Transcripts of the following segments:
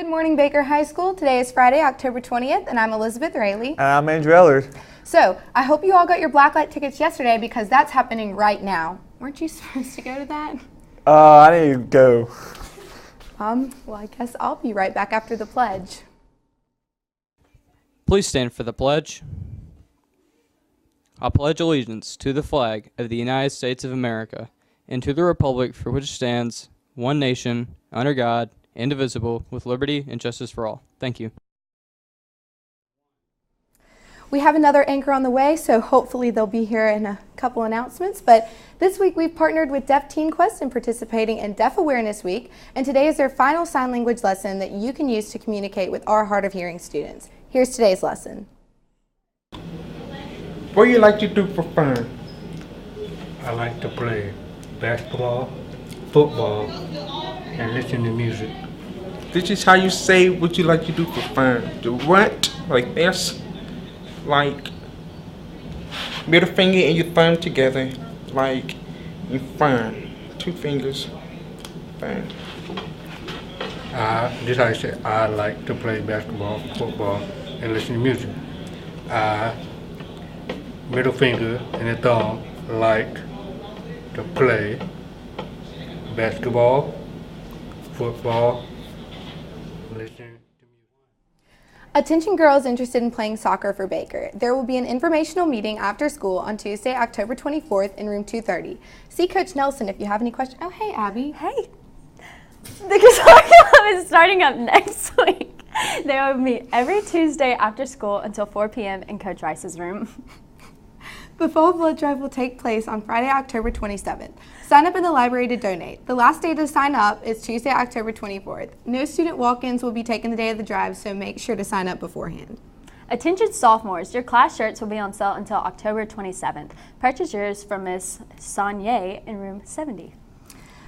Good morning, Baker High School. Today is Friday, October 20th, and I'm Elizabeth Rayleigh. And I'm Andrew Ellard. So, I hope you all got your blacklight tickets yesterday because that's happening right now. Weren't you supposed to go to that? I need to go. Well, I guess I'll be right back after the pledge. Please stand for the pledge. I pledge allegiance to the flag of the United States of America and to the republic for which it stands, one nation, under God, indivisible, with liberty and justice for all. Thank you. We have another anchor on the way, so hopefully they'll be here in a couple announcements. But this week we've partnered with Deaf Teen Quest in participating in Deaf Awareness Week, and today is their final sign language lesson that you can use to communicate with our hard of hearing students. Here's today's lesson. What do you like to do for fun? I like to play basketball, football, and listen to music. This is how you say what you like to do for fun. Do what? Like this? Like middle finger and your thumb together. Like in fun. Two fingers. Fun. Just like I said, I like to play basketball, football, and listen to music. Middle finger and the thumb like to play basketball, football, listen to music. Attention girls interested in playing soccer for Baker. There will be an informational meeting after school on Tuesday, October 24th in room 230. See Coach Nelson if you have any questions. Oh, hey, Abby. Hey. The soccer club is starting up next week. They will meet every Tuesday after school until 4 p.m. in Coach Rice's room. The fall blood drive will take place on Friday, October 27th. Sign up in the library to donate. The last day to sign up is Tuesday, October 24th. No student walk-ins will be taken the day of the drive, so make sure to sign up beforehand. Attention sophomores, your class shirts will be on sale until October 27th. Purchase yours from Miss Sonye in room 70.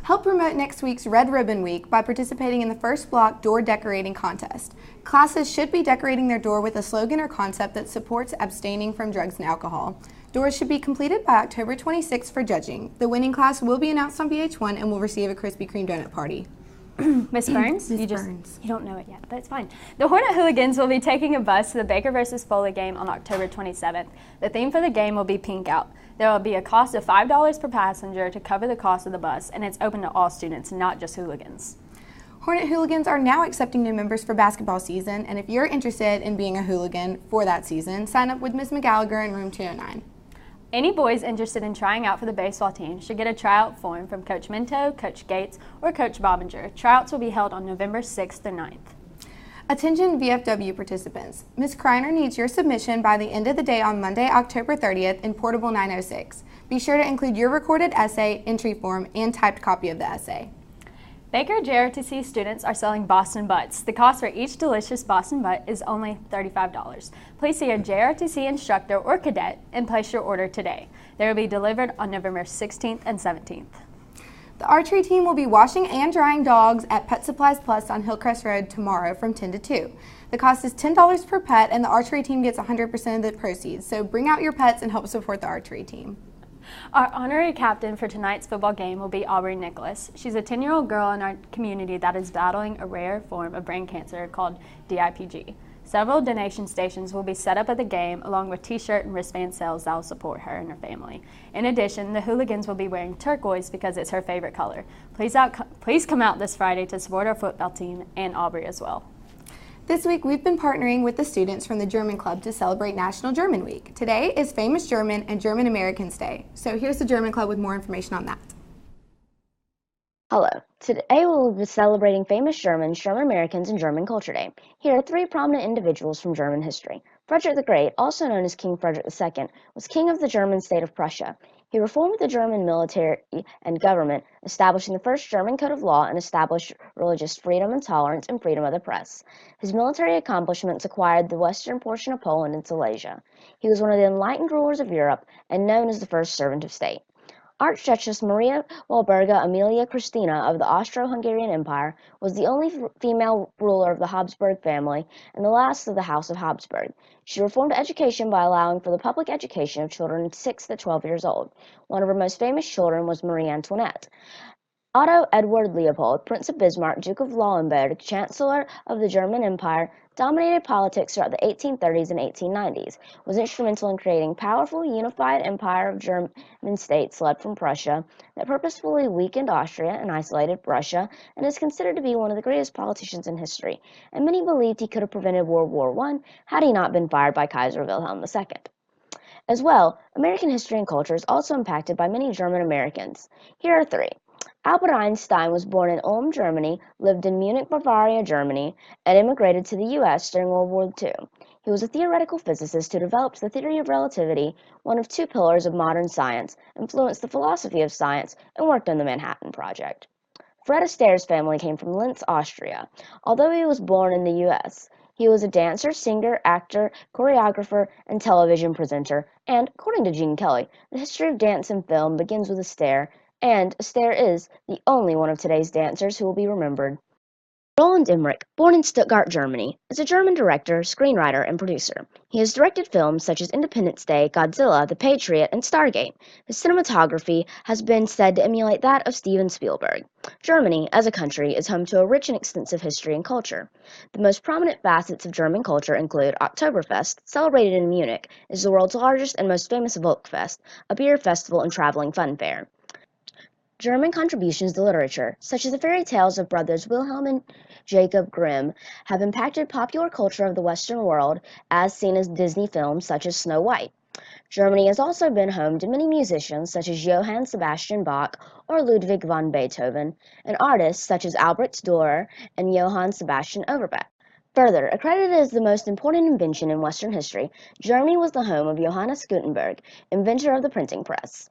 Help promote next week's Red Ribbon Week by participating in the first block door decorating contest. Classes should be decorating their door with a slogan or concept that supports abstaining from drugs and alcohol. Doors should be completed by October 26th for judging. The winning class will be announced on BH1 and will receive a Krispy Kreme donut party. Miss Burns? Burns. You don't know it yet, but it's fine. The Hornet Hooligans will be taking a bus to the Baker vs. Foley game on October 27th. The theme for the game will be Pink Out. There will be a cost of $5 per passenger to cover the cost of the bus, and it's open to all students, not just hooligans. Hornet Hooligans are now accepting new members for basketball season, and if you're interested in being a hooligan for that season, sign up with Ms. McGallagher in room 209. Any boys interested in trying out for the baseball team should get a tryout form from Coach Minto, Coach Gates, or Coach Bobinger. Tryouts will be held on November 6th through 9th. Attention VFW participants. Ms. Kreiner needs your submission by the end of the day on Monday, October 30th in Portable 906. Be sure to include your recorded essay, entry form, and typed copy of the essay. Baker JROTC students are selling Boston Butts. The cost for each delicious Boston Butt is only $35. Please see your JROTC instructor or cadet and place your order today. They will be delivered on November 16th and 17th. The archery team will be washing and drying dogs at Pet Supplies Plus on Hillcrest Road tomorrow from 10 to 2. The cost is $10 per pet, and the archery team gets 100% of the proceeds, so bring out your pets and help support the archery team. Our honorary captain for tonight's football game will be Aubrey Nicholas. She's a 10-year-old girl in our community that is battling a rare form of brain cancer called DIPG. Several donation stations will be set up at the game, along with t-shirt and wristband sales that will support her and her family. In addition, the hooligans will be wearing turquoise because it's her favorite color. Please come out this Friday to support our football team and Aubrey as well. This week, we've been partnering with the students from the German Club to celebrate National German Week. Today is Famous German and German Americans Day. So here's the German Club with more information on that. Hello. Today we'll be celebrating famous Germans, German Americans, and German Culture Day. Here are three prominent individuals from German history. Frederick the Great, also known as King Frederick II, was king of the German state of Prussia. He reformed the German military and government, establishing the first German code of law and established religious freedom and tolerance and freedom of the press. His military accomplishments acquired the western portion of Poland and Silesia. He was one of the enlightened rulers of Europe and known as the first servant of state. Archduchess Maria Walburga Amelia Christina of the Austro-Hungarian Empire was the only female ruler of the Habsburg family and the last of the House of Habsburg. She reformed education by allowing for the public education of children 6 to 12 years old. One of her most famous children was Marie Antoinette. Otto Edward Leopold, Prince of Bismarck, Duke of Lauenburg, Chancellor of the German Empire, dominated politics throughout the 1830s and 1890s, was instrumental in creating a powerful, unified empire of German states led from Prussia that purposefully weakened Austria and isolated Russia, and is considered to be one of the greatest politicians in history, and many believed he could have prevented World War I had he not been fired by Kaiser Wilhelm II. As well, American history and culture is also impacted by many German Americans. Here are three. Albert Einstein was born in Ulm, Germany, lived in Munich, Bavaria, Germany, and immigrated to the U.S. during World War II. He was a theoretical physicist who developed the theory of relativity, one of two pillars of modern science, influenced the philosophy of science, and worked on the Manhattan Project. Fred Astaire's family came from Linz, Austria. Although he was born in the U.S., he was a dancer, singer, actor, choreographer, and television presenter, and, according to Gene Kelly, the history of dance and film begins with Astaire, and Astaire is the only one of today's dancers who will be remembered. Roland Emmerich, born in Stuttgart, Germany, is a German director, screenwriter, and producer. He has directed films such as Independence Day, Godzilla, The Patriot, and Stargate. His cinematography has been said to emulate that of Steven Spielberg. Germany, as a country, is home to a rich and extensive history and culture. The most prominent facets of German culture include Oktoberfest, celebrated in Munich, is the world's largest and most famous Volksfest, a beer festival and traveling fun fair. German contributions to literature, such as the fairy tales of brothers Wilhelm and Jacob Grimm, have impacted popular culture of the Western world, as seen as Disney films such as Snow White. Germany has also been home to many musicians such as Johann Sebastian Bach or Ludwig van Beethoven, and artists such as Albrecht Dürer and Johann Sebastian Overbeck. Further, accredited as the most important invention in Western history, Germany was the home of Johannes Gutenberg, inventor of the printing press.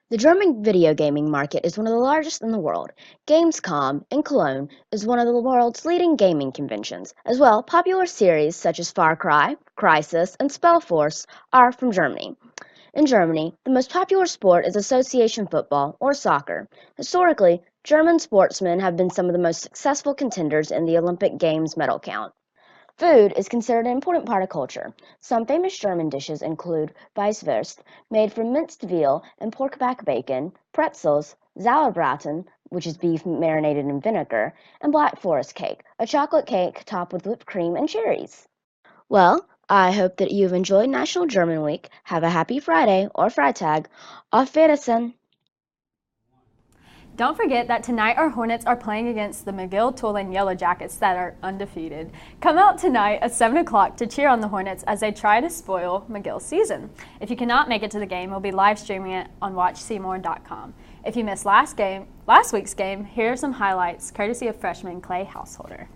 The German video gaming market is one of the largest in the world. Gamescom in Cologne is one of the world's leading gaming conventions. As well, popular series such as Far Cry, Crysis, and Spellforce are from Germany. In Germany, the most popular sport is association football, or soccer. Historically, German sportsmen have been some of the most successful contenders in the Olympic Games medal count. Food is considered an important part of culture. Some famous German dishes include Weisswurst, made from minced veal and pork back bacon, pretzels, Sauerbraten, which is beef marinated in vinegar, and Black Forest cake, a chocolate cake topped with whipped cream and cherries. Well, I hope that you've enjoyed National German Week. Have a happy Friday or Freitag. Auf Wiedersehen. Don't forget that tonight our Hornets are playing against the McGill-Tulane Yellow Jackets that are undefeated. Come out tonight at 7 o'clock to cheer on the Hornets as they try to spoil McGill's season. If you cannot make it to the game, we'll be live streaming it on WatchSeymour.com. If you missed last week's game, here are some highlights courtesy of freshman Clay Householder.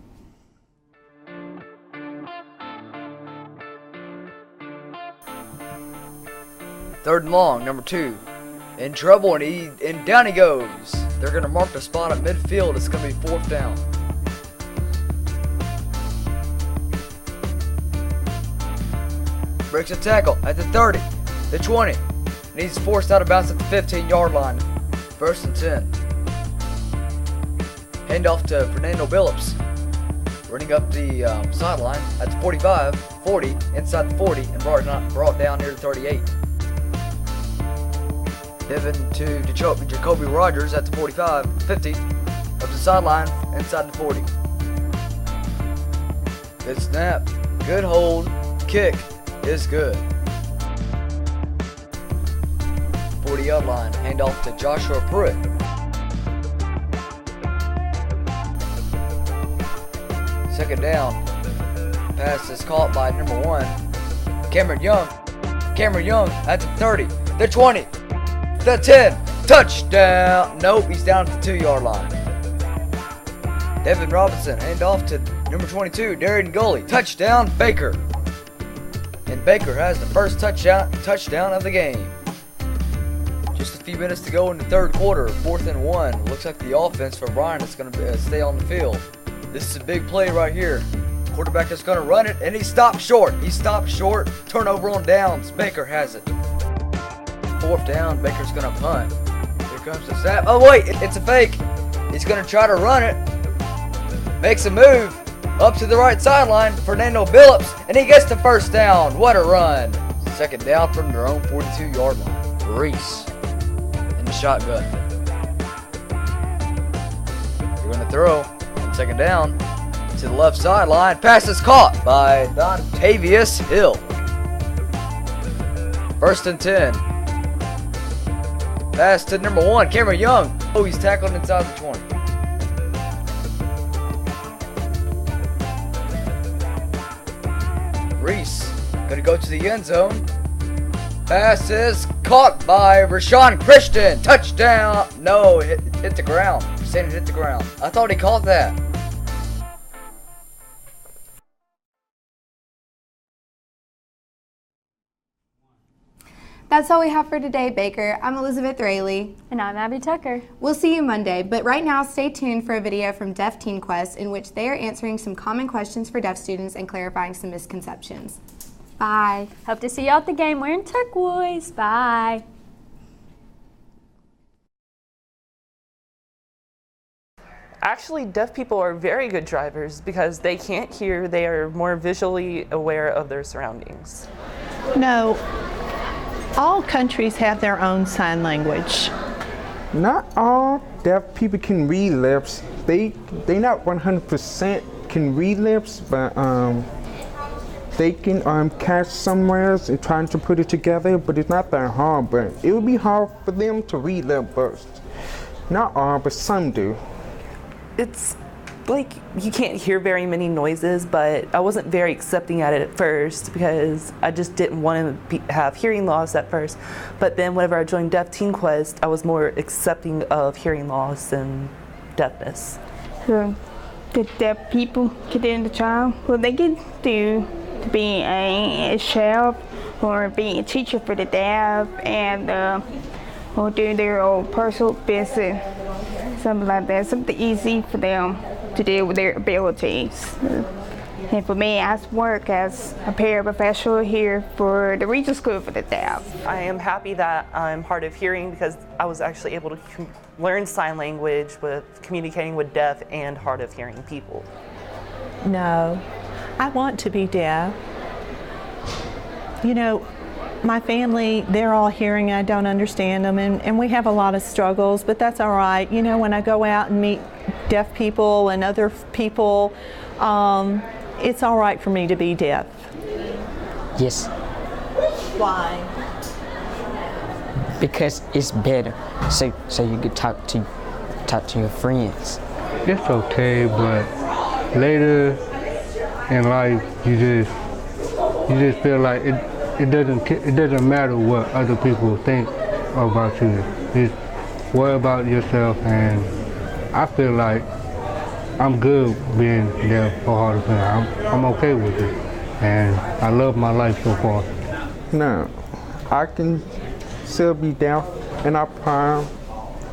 Third and long, number 2. In trouble, and down he goes. They're going to mark the spot at midfield. It's going to be 4th down. Breaks a tackle at the 30, the 20. And he's forced out of bounds at the 15-yard line. 1st and 10. Handoff to Fernando Billups. Running up the sideline at the 45, 40, inside the 40, and brought down near the 38. Given to Jacoby Rogers at the 45, 50 of the sideline inside the 40. Good snap, good hold, kick is good. 40-yard line, handoff to Joshua Pruitt. Second down, pass is caught by number 1, Cameron Young. Cameron Young at the 30, the 20. The 10, touchdown. Nope, he's down at the 2-yard line. Devin Robinson, hand off to number 22, Darian Gully. Touchdown, Baker. And Baker has the first touchdown of the game. Just a few minutes to go in the third quarter, 4th and 1. Looks like the offense for Bryan is going to stay on the field. This is a big play right here. Quarterback is going to run it, and he stopped short. Turnover on downs. Baker has it. 4th down, Baker's going to punt. Here comes the snap. Oh, wait, it's a fake. He's going to try to run it. Makes a move up to the right sideline. Fernando Billups, and he gets the 1st down. What a run. 2nd down from their own 42-yard line. Reese in the shotgun. They're going to throw on second down to the left sideline. Pass is caught by Dontavius Hill. 1st and 10. Pass to number 1, Cameron Young. Oh, he's tackled inside the 20. Reese gonna go to the end zone. Pass is caught by Rashawn Christian. Touchdown. No, hit the ground. He's saying it hit the ground. I thought he caught that. That's all we have for today, Baker. I'm Elizabeth Rayleigh. And I'm Abby Tucker. We'll see you Monday, but right now stay tuned for a video from Deaf Teen Quest in which they are answering some common questions for deaf students and clarifying some misconceptions. Bye. Hope to see you at the game wearing turquoise. Bye. Actually, deaf people are very good drivers because they can't hear, they are more visually aware of their surroundings. No, all countries have their own sign language. Not all deaf people can read lips. They not 100% can read lips, but they can catch somewhere and trying to put it together, but it's not that hard. But it would be hard for them to read lip burst. Not all, but some do. It's like you can't hear very many noises, but I wasn't very accepting at it at first because I just didn't want to have hearing loss at first. But then whenever I joined Deaf Teen Quest, I was more accepting of hearing loss and deafness. So the deaf people get in the job, what they can do to be a chef or be a teacher for the deaf and or do their own personal business, something like that, something easy for them to deal with their abilities. And for me, I work as a paraprofessional here for the Regional School for the Deaf. I am happy that I'm hard of hearing because I was actually able to learn sign language with communicating with deaf and hard of hearing people. No, I want to be deaf. You know, my family, they're all hearing. I don't understand them, and we have a lot of struggles, but that's all right. You know, when I go out and meet deaf people and other people, it's all right for me to be deaf. Yes. Why? Because it's better, so you could talk to your friends. It's okay, but later in life, you just feel like it doesn't matter what other people think about you. Just worry about yourself, and I feel like I'm good being there for hard of hearing. I'm okay with it, and I love my life so far. No, I can still be deaf, and I'm proud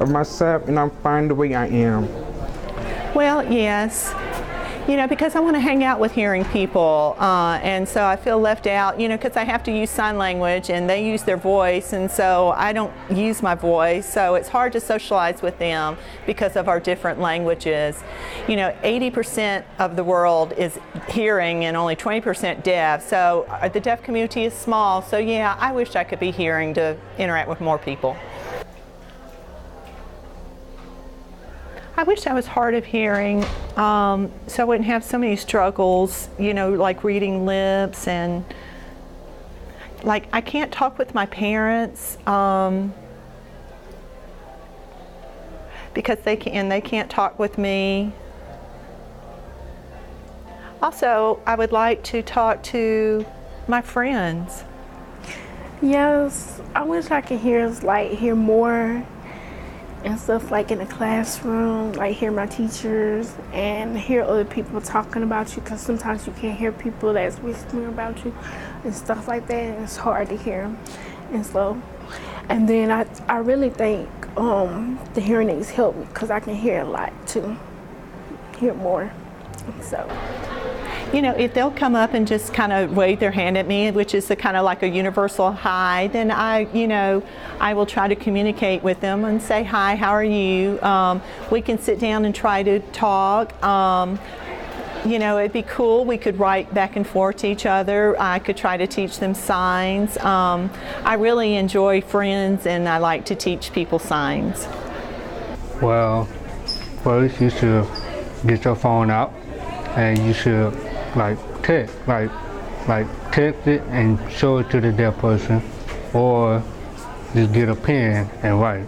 of myself, and I'm fine the way I am. Well, yes. You know, because I want to hang out with hearing people, and so I feel left out, you know, because I have to use sign language and they use their voice, and so I don't use my voice, so it's hard to socialize with them because of our different languages. You know, 80% of the world is hearing and only 20% deaf, so the deaf community is small, so yeah, I wish I could be hearing to interact with more people. I wish I was hard of hearing, so I wouldn't have so many struggles, you know, like reading lips, and like I can't talk with my parents because they can't talk with me. Also, I would like to talk to my friends. Yes, I wish I could hear more and stuff, like in the classroom, like hear my teachers and hear other people talking about you, because sometimes you can't hear people that's whispering about you and stuff like that, and it's hard to hear. And so, and then I really think the hearing aids help me because I can hear a lot too, hear more. So, you know, if they'll come up and just kind of wave their hand at me, which is kind of like a universal hi, then I will try to communicate with them and say, hi, how are you? We can sit down and try to talk. You know, it'd be cool. We could write back and forth to each other. I could try to teach them signs. I really enjoy friends, and I like to teach people signs. Well, first you should get your phone out and you should text it and show it to the deaf person, or just get a pen and write.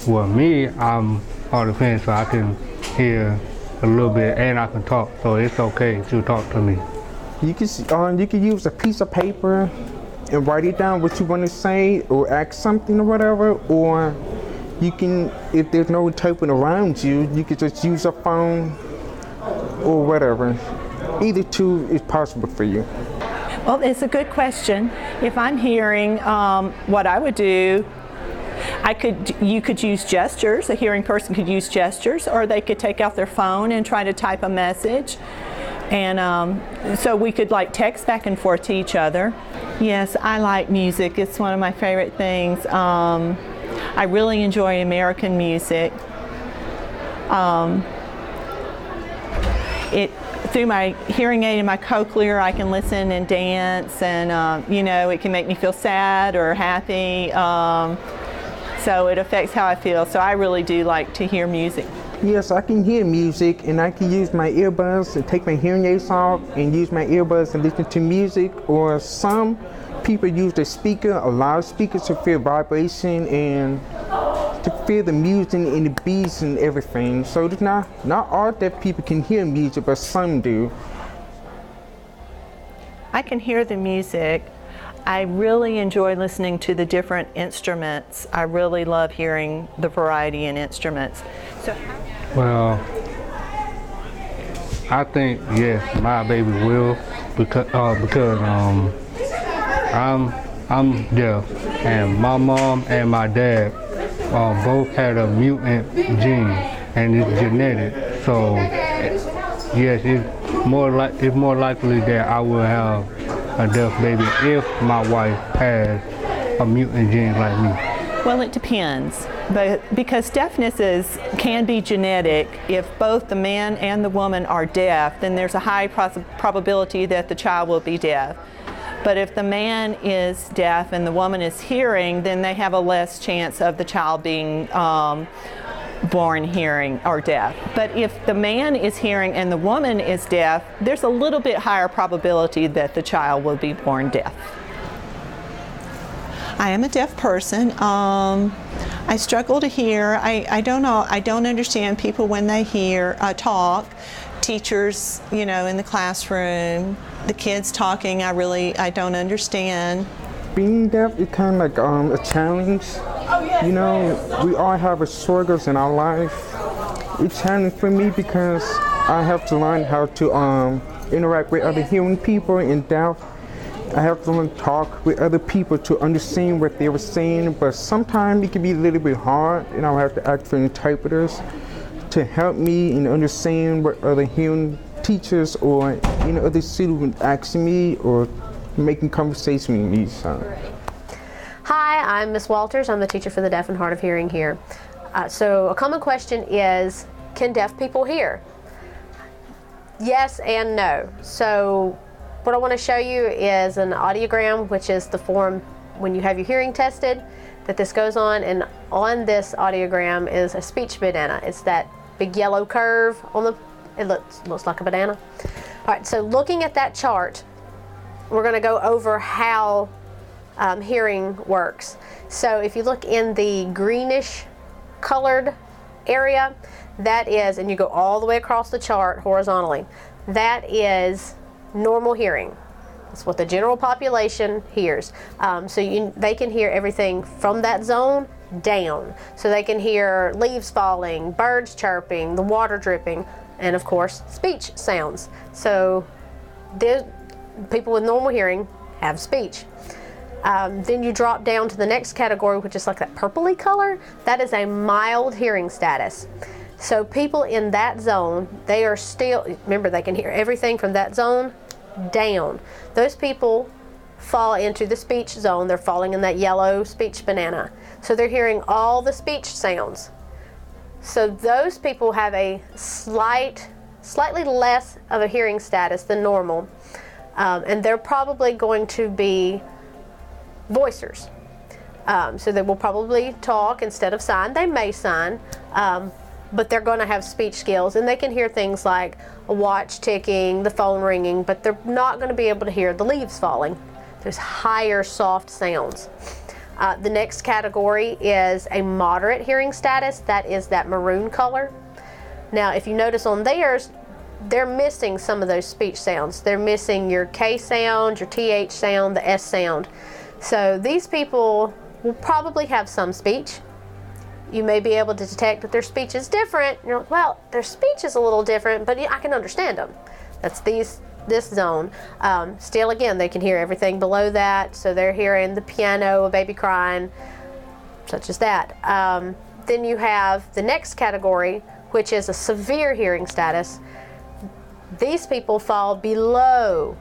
Well, me, I'm hard of hearing, so I can hear a little bit and I can talk, so it's okay to talk to me. You can use a piece of paper and write it down what you want to say or ask something or whatever, or you can, if there's no interpreter around you, you can just use a phone or whatever. Either two is possible for you. Well, it's a good question. If I'm hearing, what I would do, you could use gestures. A hearing person could use gestures, or they could take out their phone and try to type a message. And so we could text back and forth to each other. Yes, I like music. It's one of my favorite things. I really enjoy American music. Through my hearing aid and my cochlear, I can listen and dance, and it can make me feel sad or happy. So it affects how I feel. So I really do like to hear music. Yes, I can hear music, and I can use my earbuds and take my hearing aids off and use my earbuds and listen to music. Or some people use a loudspeaker to feel vibration and to feel the music and the beats and everything. So it's not all deaf people can hear music, but some do. I can hear the music. I really enjoy listening to the different instruments. I really love hearing the variety in instruments. Well, I think yes, my baby will, because I'm deaf, and my mom and my dad both had a mutant gene, and it's genetic. So yes, it's more likely that I will have a deaf baby if my wife has a mutant gene like me. Well, it depends, but because deafness can be genetic. If both the man and the woman are deaf, then there's a high probability that the child will be deaf. But if the man is deaf and the woman is hearing, then they have a less chance of the child being born hearing or deaf. But if the man is hearing and the woman is deaf, there's a little bit higher probability that the child will be born deaf. I am a deaf person. I struggle to hear. I don't know. I don't understand people when they talk. Teachers, in the classroom, the kids talking, I don't understand. Being deaf is kind of like a challenge. We all have struggles in our life. It's challenging for me because I have to learn how to interact with other hearing people and deaf. I have to learn to talk with other people to understand what they were saying, but sometimes it can be a little bit hard, and I'll have to ask for interpreters to help me and understand what other hearing teachers or other students asking me or making conversation with me. So. Hi, I'm Miss Walters. I'm the teacher for the deaf and hard of hearing here. So a common question is, can deaf people hear? Yes and no. So what I want to show you is an audiogram, which is the form when you have your hearing tested that this goes on, and on this audiogram is a speech banana. It's that big yellow curve on it looks like a banana. All right, so looking at that chart, we're going to go over how hearing works. So if you look in the greenish colored area, that is, and you go all the way across the chart horizontally, that is normal hearing. That's what the general population hears. They can hear everything from that zone down. So they can hear leaves falling, birds chirping, the water dripping, and of course, speech sounds. So people with normal hearing have speech. Then you drop down to the next category, which is like that purpley color. That is a mild hearing status. So people in that zone, they are still, remember, they can hear everything from that zone down. Those people fall into the speech zone. They're falling in that yellow speech banana. So they're hearing all the speech sounds. So those people have a slightly less of a hearing status than normal. And they're probably going to be voicers. So they will probably talk instead of sign. They may sign, but they're going to have speech skills, and they can hear things like a watch ticking, the phone ringing, but they're not going to be able to hear the leaves falling. There's higher soft sounds. The next category is a moderate hearing status. That is that maroon color. Now, if you notice on theirs, they're missing some of those speech sounds. They're missing your K sound, your TH sound, the S sound. So these people will probably have some speech. You may be able to detect that their speech is different. You're like, well, their speech is a little different, but I can understand them. That's this zone. Still, again, they can hear everything below that, so they're hearing the piano, a baby crying, such as that. Then you have the next category, which is a severe hearing status. These people fall below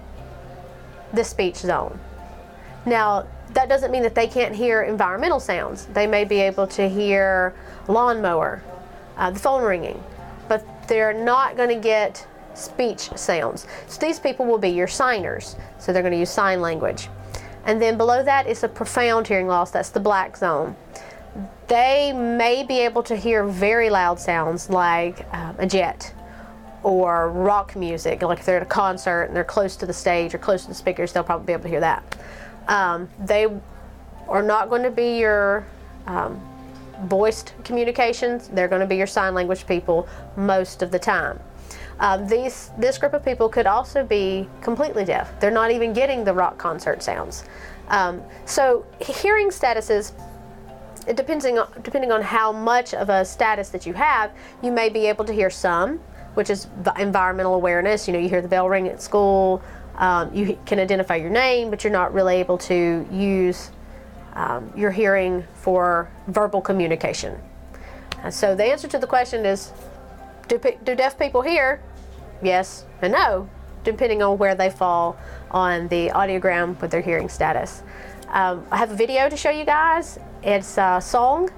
the speech zone. Now, that doesn't mean that they can't hear environmental sounds. They may be able to hear a lawnmower, the phone ringing, but they're not going to get speech sounds. So these people will be your signers. So they're going to use sign language. And then below that is a profound hearing loss. That's the black zone. They may be able to hear very loud sounds like a jet or rock music. Like if they're at a concert and they're close to the stage or close to the speakers, they'll probably be able to hear that. They are not going to be your voiced communications. They're going to be your sign language people most of the time. This group of people could also be completely deaf. They're not even getting the rock concert sounds. So hearing statuses, depending on how much of a status that you have, you may be able to hear some, which is environmental awareness. You know, you hear the bell ring at school. You can identify your name, but you're not really able to use your hearing for verbal communication. So the answer to the question is, do deaf people hear? Yes and no, depending on where they fall on the audiogram with their hearing status. I have a video to show you guys. It's a song,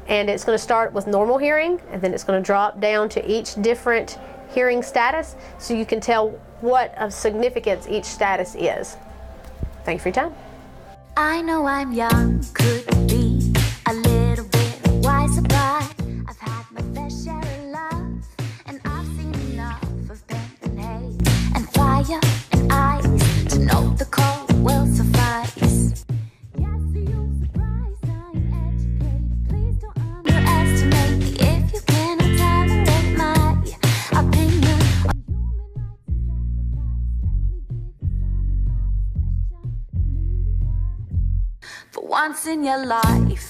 and it's going to start with normal hearing, and then it's going to drop down to each different hearing status, so you can tell what of significance each status is. Thank you for your time. I know I'm young, could be a little bit wiser, but I've had my fair share of love, and I've seen enough of pain and hate and fire and ice to know the cold will suffice. Yes, you surprised I'm educated. Please don't underestimate me if you cannot tolerate my opinion on human rights and sacrifice. Let me give you some advice. For once in your life,